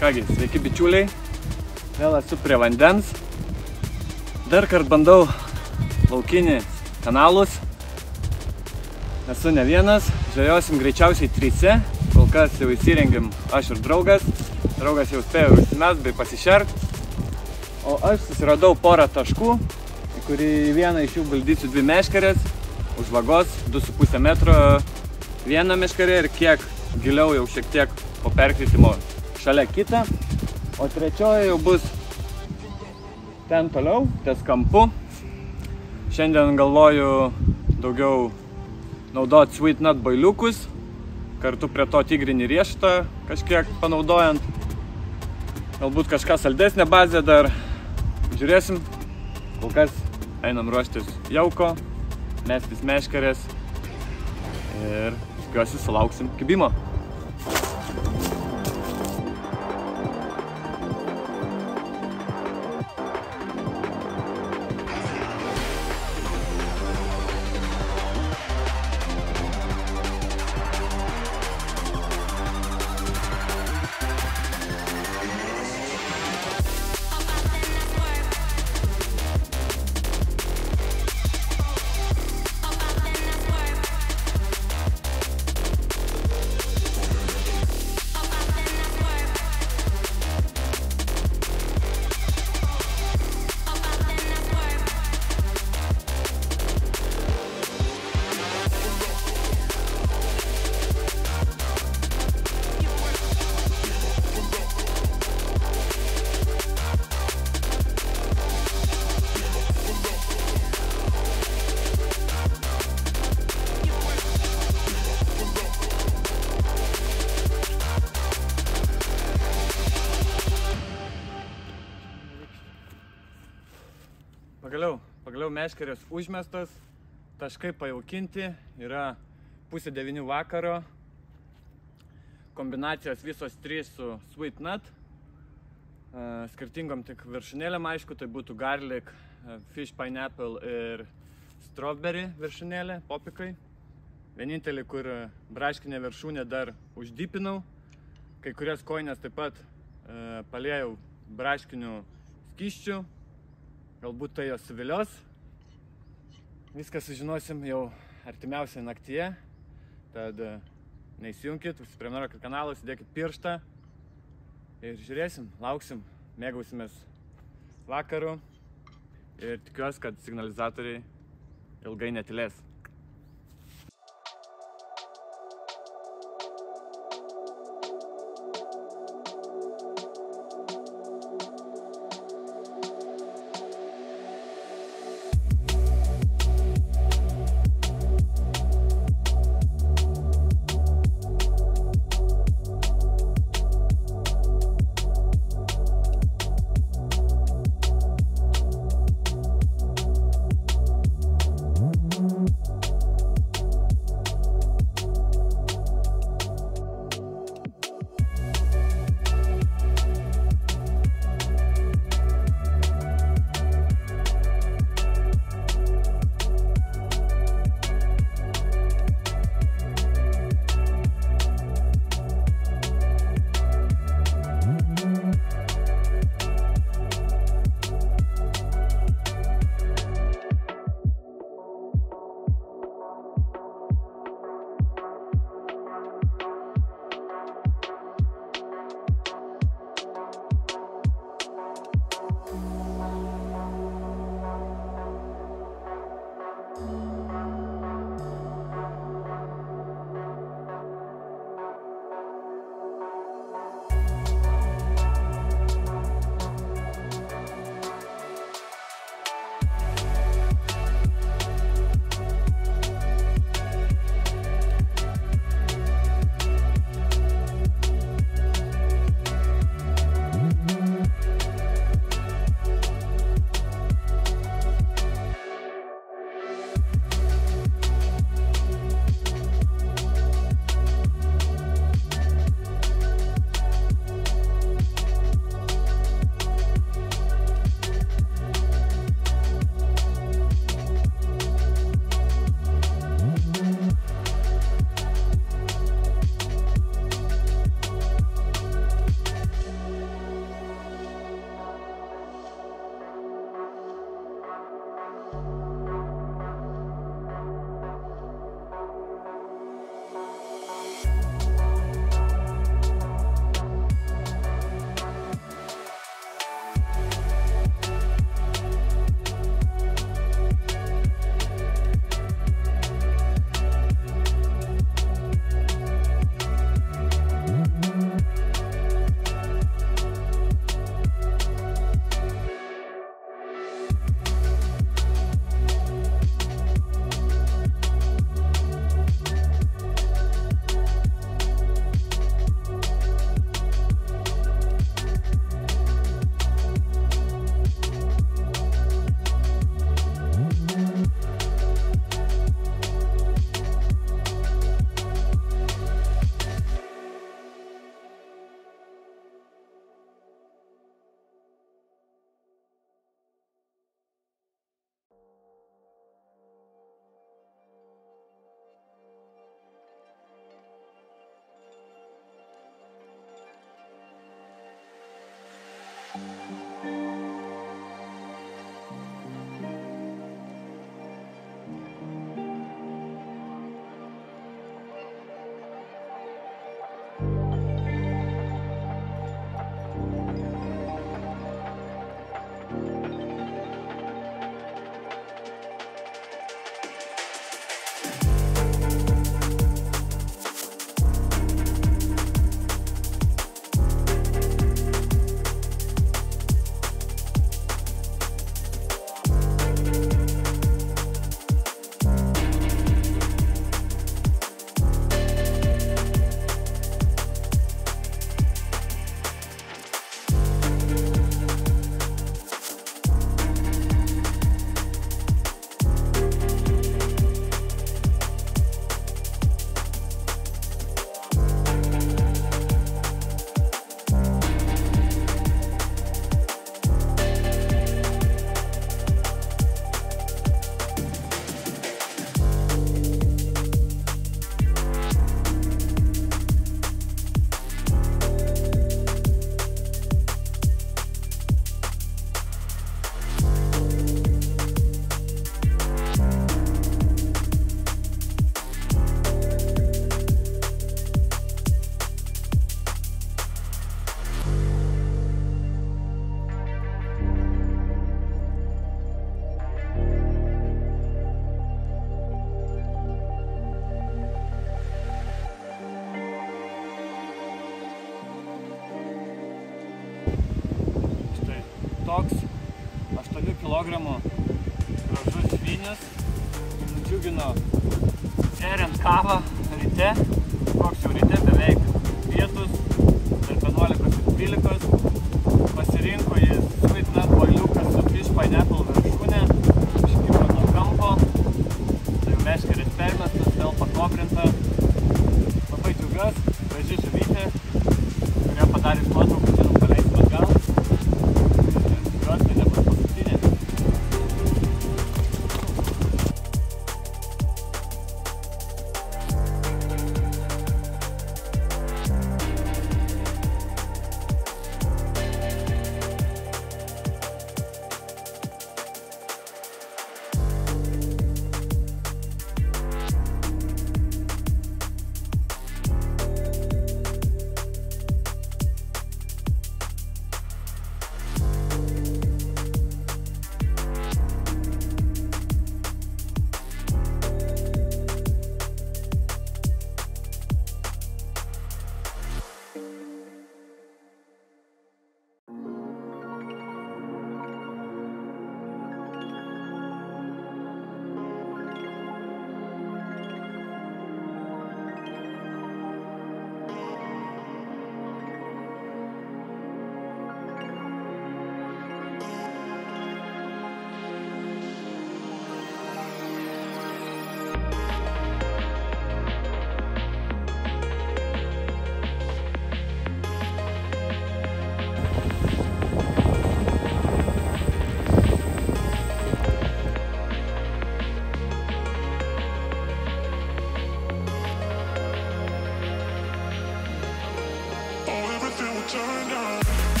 Kągi, sveiki bičiuliai, vėl esu prie vandens. Dar kart bandau laukinį kanalus. Esu ne vienas, žvejosim greičiausiai 3. Kol kas jau įsirengėm aš ir draugas. Draugas jau spėjo užsimest bei pasišert. O aš susiradau porą taškų, į kurį vieną iš jų guldysiu 2 meškerės. Už vagos 2,5 metro vieną meškerę ir kiek giliau jau šiek tiek po perkritimo šalia kitą. O trečioji jau bus ten toliau, ties kampu. Šiandien galvoju daugiau naudoti sweet nut bailiukus, kartu prie to tigrinį riešutą kažkiek panaudojant. Galbūt kažką saldesnę bazę dar žiūrėsim. Kol kas einam ruoštis jauko, mestis meškerės ir tikiuosi sulauksim kibimo. Pagaliau meškerės užmestas, taškai pajaukinti, yra 8:30 vakaro, kombinacijos visos 3 su sweet nut, skirtingom tik viršūnėlėm, aišku, tai būtų garlic, fish pineapple ir strawberry viršūnėlė, popikai. Vienintelį, kur braškinė viršūnė dar uždypinau, kai kurias kojines taip pat paliejau braškinių skysčių. Galbūt tai jos suvilios. Viską sužinosim jau artimiausiai naktyje. Tad neįsijunkit, užsiprenumeruokit kanalą, įsidėkit pirštą. Ir žiūrėsim, lauksim, mėgausimės vakaru. Ir tikiuosi, kad signalizatoriai ilgai netylės. toks 8 kg gražus švinis nudžiugino geriant kavą ryte, koks jau ryte, beveik pietus, tarp 11 ir 12, pasirinko jis Sweet Nut boiliukas su Fish Pineapple viršūnė, iškilo nuo kampo, tai jau meškerės permestas, vėl pakoprinta, labai džiugas, graži žuvytė, kurią padarys nuotrauką, žinom, paleisim atgal, ir džiugiuosi, tai nebus paskutinė.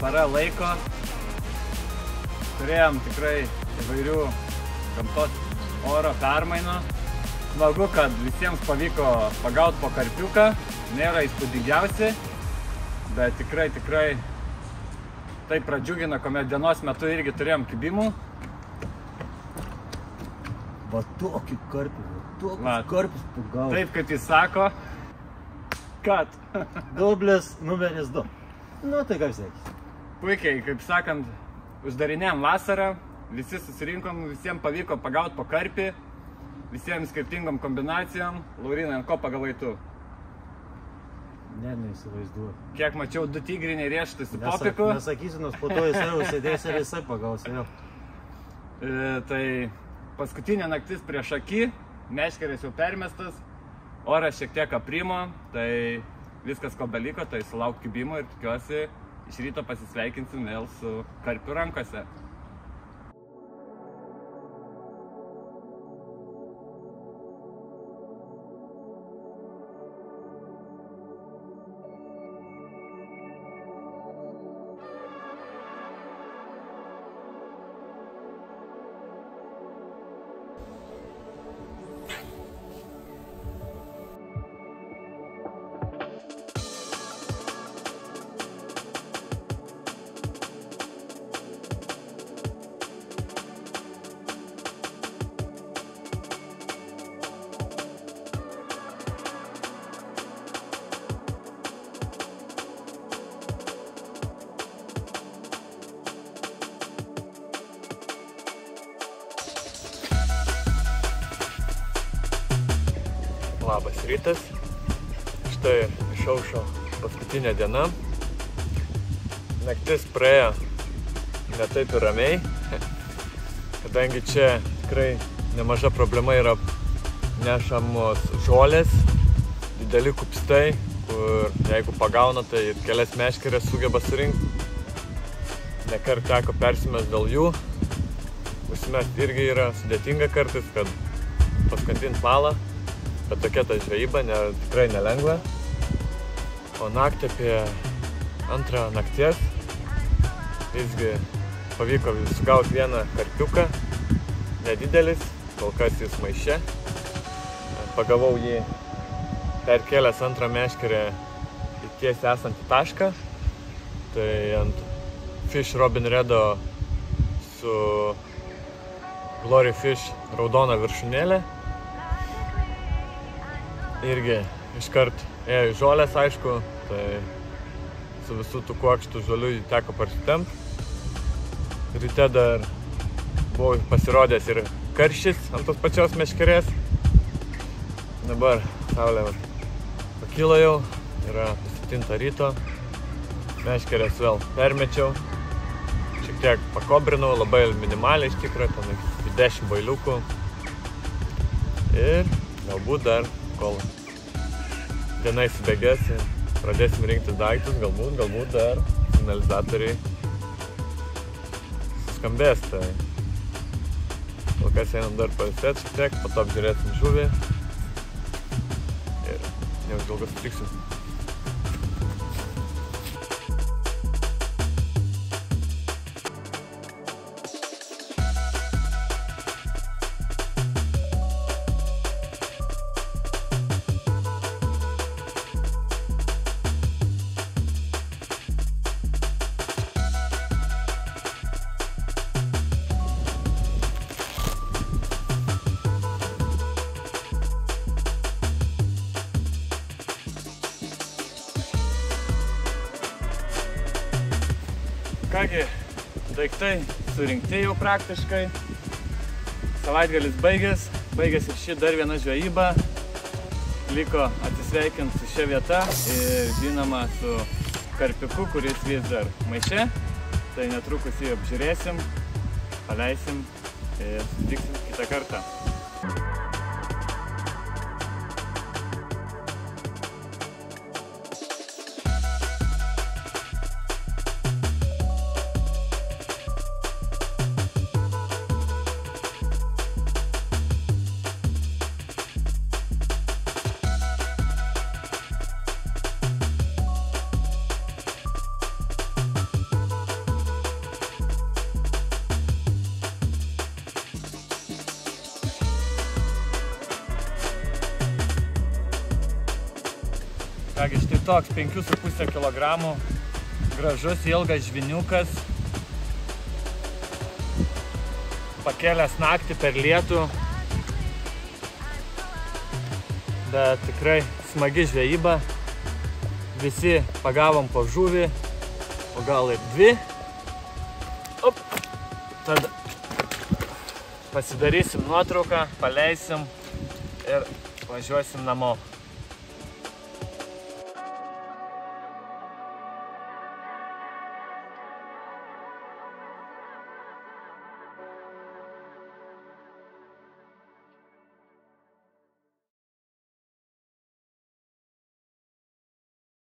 para laiko. Turėjom tikrai įvairių gamtos oro permainų. Smagu, kad visiems pavyko pagauti po karpiuką. Nėra įspūdingiausi, bet tikrai tai pradžiugina, kuomet dienos metu irgi turėjom kibimų. Va tokį karpį, karpis pagauti. Taip, kaip jis sako, kad Dublis numeris 2. Nu, tai kaip sekis. puikiai, kaip sakant, uždarinėjom vasarą, visi susirinkom, visiems pavyko pagauti po karpį, visiems skirtingom kombinacijom. Laurinai, ant ko pagavai tu? Ne, neįsivaizduoju. Kiek mačiau, 2 tigriniai riešutai su popiku. Nesakysiu, nes po to jis jau sėdės ir jisai pagaus vėl. Tai paskutinė naktis prieš akį, meškerės jau permestas, oras šiek tiek aprimo, tai viskas ko beliko, tai sulauk kibimo ir tikiuosi iš ryto pasisveikinsim vėl su karpiu rankose. Labas rytas, štai išaušo paskutinė diena, naktis praėjo ne taip ir ramiai, kadangi čia tikrai nemaža problema yra nešamos žolės, dideli kupstai, kur jeigu pagauna, tai ir kelias meškerės sugeba surinkti. Nekart teko persimest dėl jų, užsimest irgi yra sudėtinga kartais, kad paskandint malą. Bet tokia ta žvejyba tikrai nelengva. O naktį apie 2 nakties visgi pavyko sugauti vieną karpiuką, nedidelis, kol kas jis maiše. Pagavau jį perkėlęs 2 meškerę į tiesiai esantį tašką. Tai ant Fish Robin Redo su Glory Fish raudona viršūnėlė. Irgi iškart ėjo į žolės, aišku, tai su visų tų kuokštų žolių teko parsitempti. Ryte dar buvau pasirodęs ir karštis ant tos pačios meškerės. Dabar saulė pakilo jau, yra 7 ryto, meškerės vėl permečiau, šiek tiek pakobrinau, labai minimaliai iš tikrųjų, ten 10 bailiukų. Ir galbūt dar kol diena įsibėgės ir pradėsim rinktis daiktus, galbūt dar signalizatoriai suskambės. Tai kol kas einam dar pailsėti šiek tiek, po to apžiūrėsim žuvį ir neužilgo sutiksim. Kągi, daiktai surinkti jau praktiškai. Savaitgalis baigėsi ir ši dar viena žvejyba. Liko atsisveikinti su šia vieta ir žinoma su karpiuku, kuris vis dar maiše. Tai netrukus jį apžiūrėsim, paleisim ir sutiksim kitą kartą. Kągi, štai toks 5,5 kg gražus ilgas žviniukas. Pakėlęs naktį per lietų. Bet tikrai smagi žvejyba. Visi pagavom po žuvį, o gal ir 2. Op. Tada pasidarysim nuotrauką, paleisim ir važiuosim namo.